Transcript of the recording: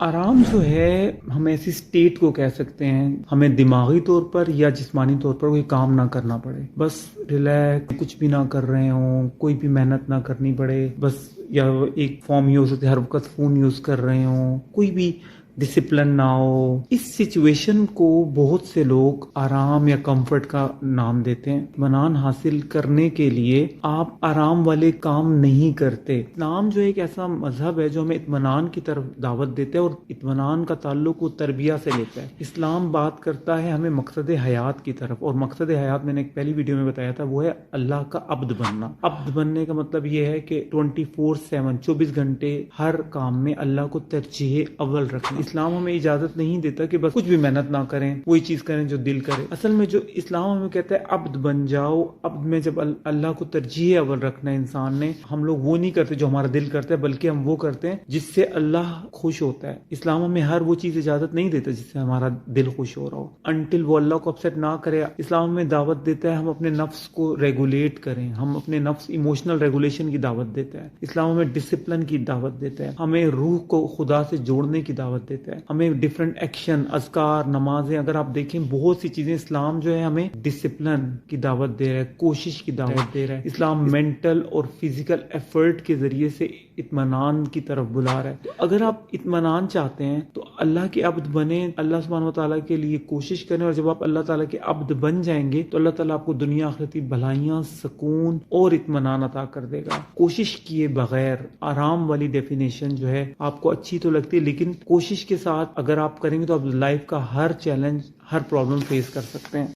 آرام جو ہے ہم ایسی اسٹیٹ کو کہہ سکتے ہیں، ہمیں دماغی طور پر یا جسمانی طور پر کوئی کام نہ کرنا پڑے، بس ریلیکس، کچھ بھی نہ کر رہے ہوں، کوئی بھی محنت نہ کرنی پڑے، بس یا ایک فارم یہ ہو سکتے ہر وقت فون یوز کر رہے ہوں، کوئی بھی ڈسپلن نہ ہو۔ اس سچویشن کو بہت سے لوگ آرام یا کمفرٹ کا نام دیتے ہیں۔ اطمینان حاصل کرنے کے لیے آپ آرام والے کام نہیں کرتے۔ اسلام جو ایک ایسا مذہب ہے جو ہمیں اطمینان کی طرف دعوت دیتا ہے اور اطمینان کا تعلق وہ تربیہ سے لیتا ہے۔ اسلام بات کرتا ہے ہمیں مقصد حیات کی طرف، اور مقصد حیات میں نے ایک پہلی ویڈیو میں بتایا تھا، وہ ہے اللہ کا عبد بننا۔ عبد بننے کا مطلب یہ ہے کہ 24/7 24 گھنٹے ہر کام میں اللہ کو ترجیح اول رکھنا۔ اسلام ہمیں اجازت نہیں دیتا کہ بس کچھ بھی محنت نہ کریں، وہی چیز کریں جو دل کرے۔ اصل میں جو اسلام ہمیں کہتا ہے عبد بن جاؤ، عبد میں جب اللہ کو ترجیح اول رکھنا ہے انسان نے، ہم لوگ وہ نہیں کرتے جو ہمارا دل کرتا ہے، بلکہ ہم وہ کرتے ہیں جس سے اللہ خوش ہوتا ہے۔ اسلام ہمیں ہر وہ چیز اجازت نہیں دیتا جس سے ہمارا دل خوش ہو رہا ہو، انٹل وہ اللہ کو اپسیٹ نہ کرے۔ اسلام ہمیں دعوت دیتا ہے ہم اپنے نفس کو ریگولیٹ کریں، ہم اپنے نفس ایموشنل ریگولیشن کی دعوت دیتا ہے۔ اسلام ہمیں ڈسپلن کی دعوت دیتا ہے، ہمیں روح کو خدا سے جوڑنے کی دعوت دیتا ہے، ہمیں ڈیفرنٹ ایکشن، اذکار، نمازیں، اگر آپ دیکھیں بہت سی چیزیں، اسلام جو ہے ہمیں ڈسپلن کی دعوت دے رہا ہے، کوشش کی دعوت دے رہا ہے۔ اسلام مینٹل اور فزیکل ایفرٹ کے ذریعے سے اطمینان کی طرف بلا رہا ہے۔ تو اگر آپ اطمینان چاہتے ہیں تو اللہ کے عبد بنیں، اللہ سبحانہ و تعالیٰ کے لیے کوشش کریں، اور جب آپ اللہ تعالیٰ کے عبد بن جائیں گے تو اللہ تعالیٰ آپ کو دنیا آخرت کی بھلائیاں، سکون اور اطمینان عطا کر دے گا۔ کوشش کیے بغیر آرام والی ڈیفینیشن جو ہے آپ کو اچھی تو لگتی ہے، لیکن کوشش کے ساتھ اگر آپ کریں گے تو آپ لائف کا ہر چیلنج، ہر پرابلم فیس کر سکتے ہیں۔